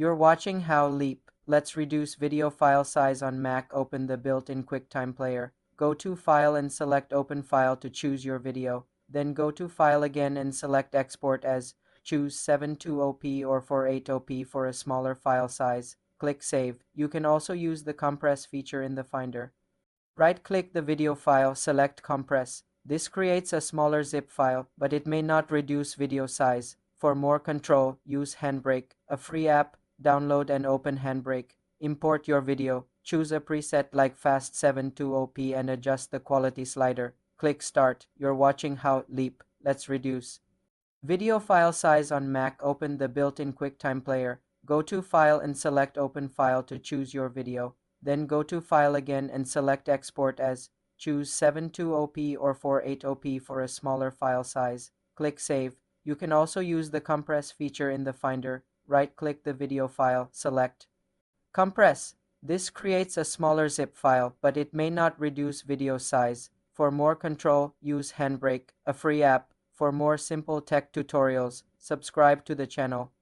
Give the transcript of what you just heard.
You're watching How Leap. Let's reduce video file size on Mac. Open the built-in QuickTime Player. Go to File and select Open File to choose your video. Then go to File again and select Export as. Choose 720p or 480p for a smaller file size. Click Save. You can also use the Compress feature in the Finder. Right-click the video file, select Compress. This creates a smaller zip file, but it may not reduce video size. For more control, use Handbrake, a free app. Download and open Handbrake. Import your video. Choose a preset like Fast 720p and adjust the quality slider. Click Start. You're watching How Leap. Let's reduce video file size on Mac. Open the built-in QuickTime Player. Go to File and select Open File to choose your video. Then go to File again and select Export as. Choose 720p or 480p for a smaller file size. Click Save. You can also use the Compress feature in the Finder. Right-click the video file, select Compress. This creates a smaller zip file, but it may not reduce video size. For more control, use Handbrake, a free app. For more simple tech tutorials, subscribe to the channel.